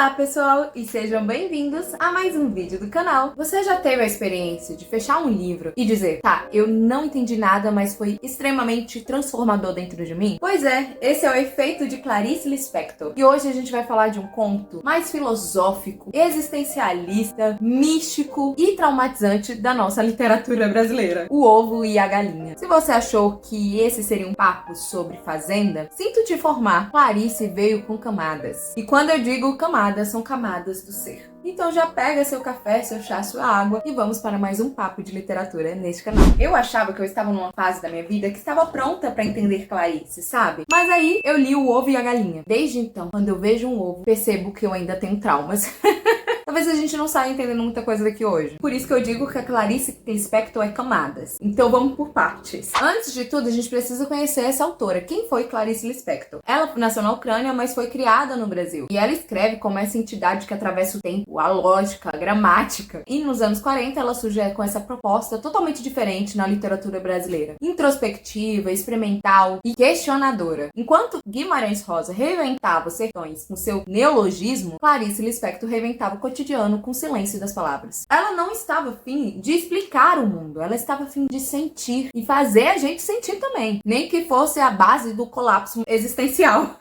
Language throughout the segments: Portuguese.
Olá pessoal e sejam bem-vindos a mais um vídeo do canal. Você já teve a experiência de fechar um livro e dizer, tá, eu não entendi nada, mas foi extremamente transformador dentro de mim? Pois é, esse é o efeito de Clarice Lispector. E hoje a gente vai falar de um conto mais filosófico, existencialista, místico e traumatizante da nossa literatura brasileira, O Ovo e a Galinha. Se você achou que esse seria um papo sobre fazenda, sinto te informar, Clarice veio com camadas. E quando eu digo camadas, são camadas do ser. Então já pega seu café, seu chá, sua água e vamos para mais um papo de literatura neste canal. Eu achava que eu estava numa fase da minha vida que estava pronta para entender Clarice, sabe? Mas aí eu li O Ovo e a Galinha. Desde então, quando eu vejo um ovo, percebo que eu ainda tenho traumas. Talvez a gente não saia entendendo muita coisa daqui hoje. Por isso que eu digo que a Clarice Lispector é camadas. Então vamos por partes. Antes de tudo, a gente precisa conhecer essa autora. Quem foi Clarice Lispector? Ela nasceu na Ucrânia, mas foi criada no Brasil. E ela escreve como essa entidade que atravessa o tempo, a lógica, a gramática. E nos anos 40 ela surge com essa proposta totalmente diferente na literatura brasileira. Introspectiva, experimental e questionadora. Enquanto Guimarães Rosa reinventava os sertões com seu neologismo, Clarice Lispector reinventava o cotidiano com o silêncio das palavras. Ela não estava afim de explicar o mundo, ela estava afim de sentir e fazer a gente sentir também, nem que fosse a base do colapso existencial.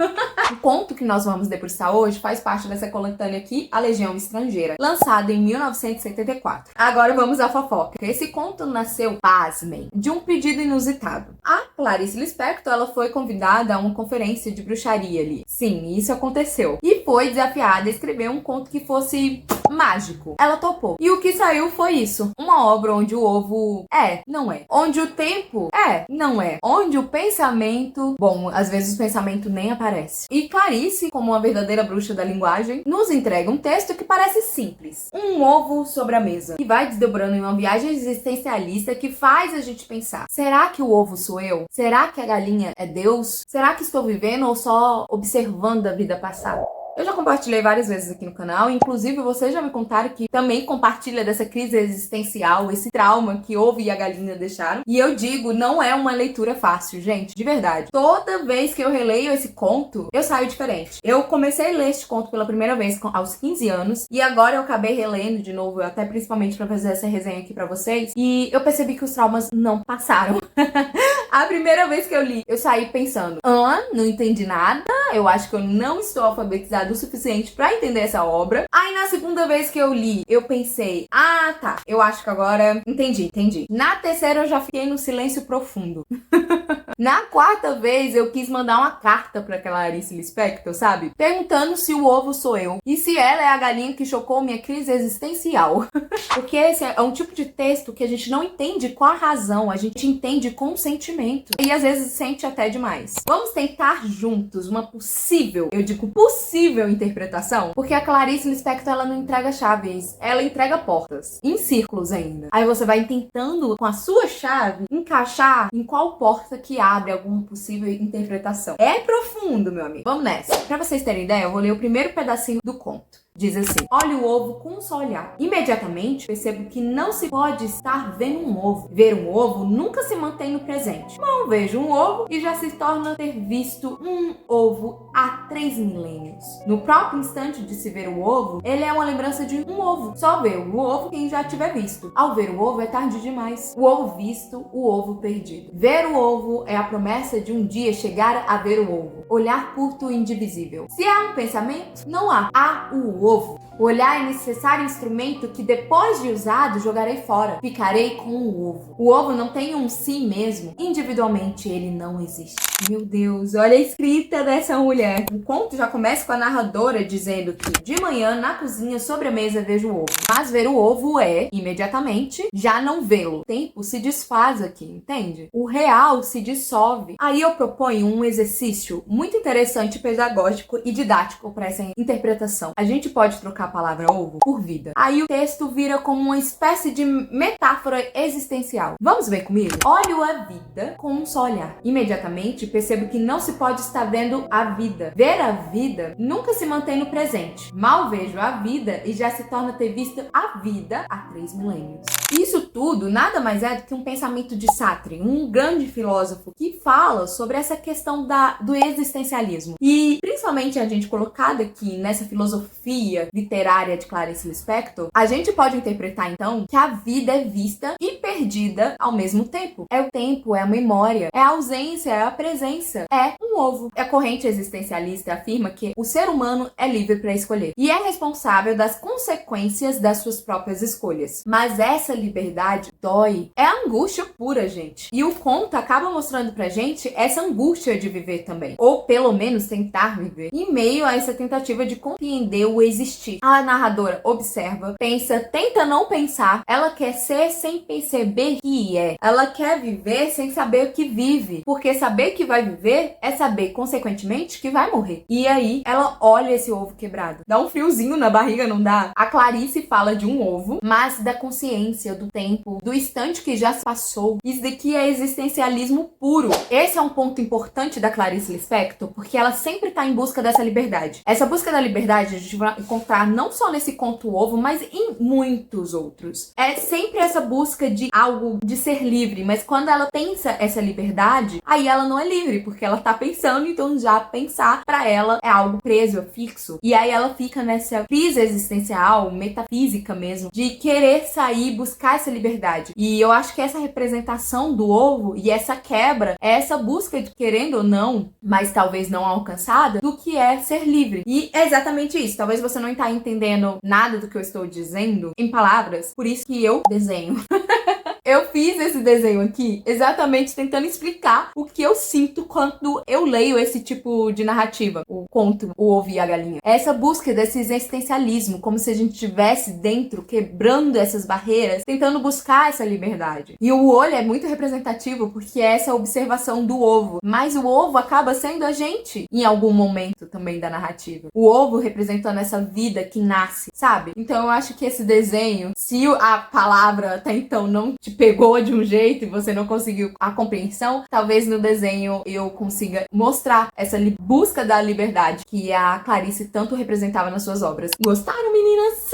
O conto que nós vamos debruçar hoje faz parte dessa coletânea aqui, A Legião Estrangeira, lançada em 1974. Agora vamos à fofoca. Esse conto nasceu, pasmem, de um pedido inusitado. A Clarice Lispector, ela foi convidada a uma conferência de bruxaria ali. Sim, isso aconteceu. E foi desafiada a escrever um conto que fosse mágico. Ela topou. E o que saiu foi isso. Uma obra onde o ovo não é. Onde o tempo não é. Onde o pensamento... Bom, às vezes o pensamento nem aparece. E Clarice, como uma verdadeira bruxa da linguagem, nos entrega um texto que parece simples. Um ovo sobre a mesa. Que vai desdobrando em uma viagem existencialista que faz a gente pensar. Será que o ovo sou eu? Será que a galinha é Deus? Será que estou vivendo ou só observando a vida passar? Eu já compartilhei várias vezes aqui no canal, inclusive vocês já me contaram que também compartilha dessa crise existencial, esse trauma que Ovo e a Galinha deixaram. E eu digo, não é uma leitura fácil, gente, de verdade. Toda vez que eu releio esse conto, eu saio diferente. Eu comecei a ler este conto pela primeira vez aos 15 anos, e agora eu acabei relendo de novo, até principalmente pra fazer essa resenha aqui pra vocês, e eu percebi que os traumas não passaram. A primeira vez que eu li, eu saí pensando, não entendi nada, eu acho que eu não estou alfabetizada o suficiente pra entender essa obra. Aí na segunda vez que eu li, eu pensei, tá, eu acho que agora entendi. Na terceira eu já fiquei no silêncio profundo. Na quarta vez eu quis mandar uma carta pra Clarice Lispector, sabe? Perguntando se o ovo sou eu e se ela é a galinha que chocou minha crise existencial. Porque esse é um tipo de texto que a gente não entende com a razão, a gente entende com o sentimento. E às vezes sente até demais. Vamos tentar juntos uma possível, eu digo possível interpretação? Porque a Clarice Lispector, ela não entrega chaves, ela entrega portas. Em círculos ainda. Aí você vai tentando, com a sua chave, encaixar em qual porta que abre alguma possível interpretação. É profundo, meu amigo. Vamos nessa. Pra vocês terem ideia, eu vou ler o primeiro pedacinho do conto. Diz assim: olha o ovo com um só olhar. Imediatamente percebo que não se pode estar vendo um ovo. Ver um ovo nunca se mantém no presente. Não vejo um ovo e já se torna ter visto um ovo há 3 milênios. No próprio instante de se ver o ovo, ele é uma lembrança de um ovo. Só vê o ovo quem já tiver visto. Ao ver o ovo é tarde demais. O ovo visto, o ovo perdido. Ver o ovo é a promessa de um dia chegar a ver o ovo. Olhar curto e indivisível. Se há um pensamento, não há. Há o ovo. O olhar é necessário instrumento que depois de usado jogarei fora. Ficarei com o ovo. O ovo não tem um si mesmo. Individualmente ele não existe. Meu Deus, olha a escrita dessa mulher. O conto já começa com a narradora dizendo que de manhã na cozinha sobre a mesa vejo o ovo. Mas ver o ovo é, imediatamente, já não vê-lo. O tempo se desfaz aqui, entende? O real se dissolve. Aí eu proponho um exercício muito interessante, pedagógico e didático para essa interpretação. A gente pode trocar a palavra ovo por vida. Aí o texto vira como uma espécie de metáfora existencial. Vamos ver comigo? Olho a vida com um só olhar. Imediatamente percebo que não se pode estar vendo a vida. Ver a vida nunca se mantém no presente. Mal vejo a vida e já se torna ter visto a vida há 3 milênios. Isso tudo nada mais é do que um pensamento de Sartre, um grande filósofo que fala sobre essa questão do existencialismo. E principalmente a gente colocado aqui nessa filosofia teoria literária de Clarice Lispector, a gente pode interpretar então que a vida é vista e perdida ao mesmo tempo. É o tempo, é a memória, é a ausência, é a presença, é um ovo. A corrente existencialista afirma que o ser humano é livre para escolher e é responsável das consequências das suas próprias escolhas. Mas essa liberdade dói. É angústia pura, gente. E o conto acaba mostrando pra gente essa angústia de viver também. Ou pelo menos tentar viver. Em meio a essa tentativa de compreender o existir. A narradora observa, pensa, tenta não pensar. Ela quer ser sem perceber que é. Ela quer viver sem saber o que vive. Porque saber que vai viver é saber, consequentemente, que vai morrer. E aí, ela olha esse ovo quebrado. Dá um friozinho na barriga, não dá? A Clarice fala de um ovo, mas da consciência, do tempo, do instante que já se passou. Isso daqui é existencialismo puro. Esse é um ponto importante da Clarice Lispector, porque ela sempre tá em busca dessa liberdade. Essa busca da liberdade a gente vai encontrar não só nesse conto ovo, mas em muitos outros. É sempre essa busca de algo, de ser livre, mas quando ela pensa essa liberdade, aí ela não é livre, porque ela tá pensando, então já pensar pra ela é algo preso, é fixo. E aí ela fica nessa crise existencial, metafísica mesmo, de querer sair, buscar essa liberdade. E eu acho que essa representação do ovo e essa quebra é essa busca de, querendo ou não, mas talvez não alcançada, do que é ser livre. E é exatamente isso. Talvez você não tá entendendo nada do que eu estou dizendo em palavras, por isso que eu desenho. Eu fiz esse desenho aqui exatamente tentando explicar o que eu sinto quando eu leio esse tipo de narrativa. O conto, o Ovo e a Galinha. Essa busca desse existencialismo, como se a gente estivesse dentro, quebrando essas barreiras, tentando buscar essa liberdade. E o olho é muito representativo porque é essa observação do ovo. Mas o ovo acaba sendo a gente em algum momento também da narrativa. O ovo representando essa vida que nasce, sabe? Então eu acho que esse desenho, se a palavra até então não te pegou de um jeito e você não conseguiu a compreensão, talvez no desenho eu consiga mostrar essa busca da liberdade que a Clarice tanto representava nas suas obras. Gostaram, meninas?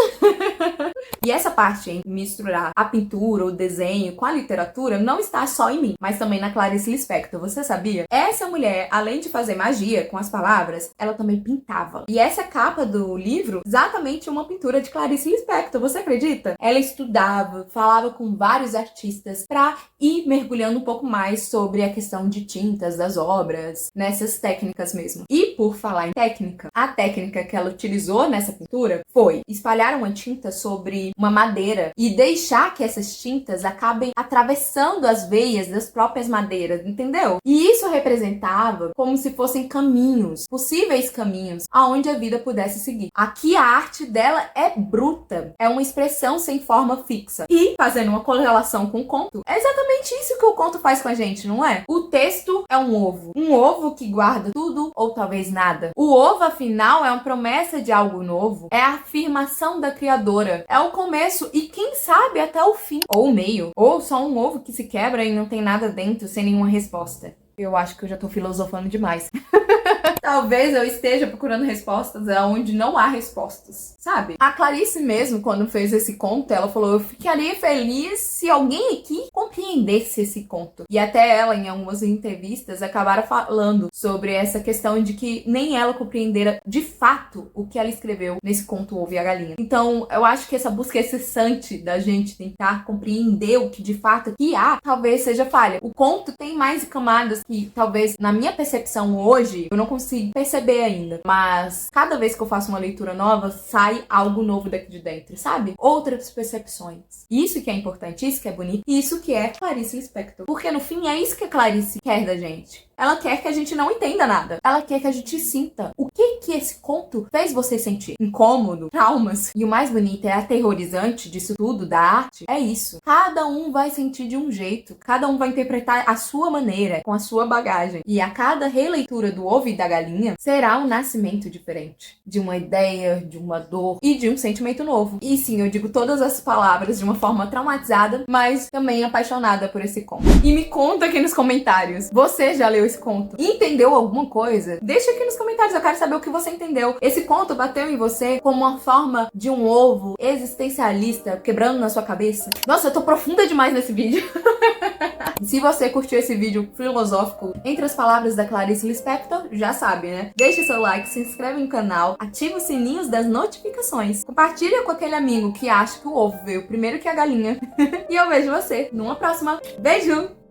E essa parte em misturar a pintura, o desenho com a literatura não está só em mim, mas também na Clarice Lispector. Você sabia? Essa mulher, além de fazer magia com as palavras, ela também pintava. E essa capa do livro, exatamente uma pintura de Clarice Lispector. Você acredita? Ela estudava, falava com vários artistas para ir mergulhando um pouco mais sobre a questão de tintas das obras, nessas técnicas mesmo. E por falar em técnica, a técnica que ela utilizou nessa pintura foi espalhar uma tinta sobre uma madeira e deixar que essas tintas acabem atravessando as veias das próprias madeiras, entendeu? E isso representava como se fossem caminhos, possíveis caminhos, aonde a vida pudesse seguir. Aqui a arte dela é bruta, é uma expressão sem forma fixa. E, fazendo uma correlação com o conto, é exatamente isso que o conto faz com a gente, não é? O texto é um ovo que guarda tudo ou talvez nada. O ovo, afinal, é uma promessa de algo novo, é a afirmação da criadora, é o começo e quem sabe até o fim, ou o meio, ou só um ovo que se quebra e não tem nada dentro sem nenhuma resposta. Eu acho que eu já tô filosofando demais. Talvez eu esteja procurando respostas onde não há respostas, sabe? A Clarice mesmo, quando fez esse conto, ela falou: eu ficaria feliz se alguém aqui compreendesse esse conto. E até ela, em algumas entrevistas, acabaram falando sobre essa questão de que nem ela compreendera de fato o que ela escreveu nesse conto O Ovo e a Galinha. Então, eu acho que essa busca incessante da gente tentar compreender o que de fato aqui há, talvez seja falha. O conto tem mais camadas que talvez, na minha percepção hoje, eu não consigo perceber ainda. Mas cada vez que eu faço uma leitura nova, sai algo novo daqui de dentro, sabe? Outras percepções. Isso que é importante, isso que é bonito, isso que é Clarice Lispector. Porque no fim é isso que a Clarice quer da gente. Ela quer que a gente não entenda nada. Ela quer que a gente sinta. O que esse conto fez você sentir? Incômodo? Traumas? E o mais bonito e aterrorizante disso tudo, da arte, é isso. Cada um vai sentir de um jeito. Cada um vai interpretar a sua maneira, com a sua bagagem. E a cada releitura do Ovo e da Galinha será um nascimento diferente. De uma ideia, de uma dor e de um sentimento novo. E sim, eu digo todas as palavras de uma forma traumatizada, mas também apaixonada por esse conto. E me conta aqui nos comentários. Você já leu esse conto? Entendeu alguma coisa? Deixa aqui nos comentários, eu quero saber o que você entendeu. Esse conto bateu em você como uma forma de um ovo existencialista quebrando na sua cabeça? Nossa, eu tô profunda demais nesse vídeo. E se você curtiu esse vídeo filosófico entre as palavras da Clarice Lispector, já sabe, né? Deixe seu like, se inscreve no canal, ative os sininhos das notificações. Compartilha com aquele amigo que acha que o ovo veio primeiro que a galinha. E eu vejo você numa próxima. Beijo!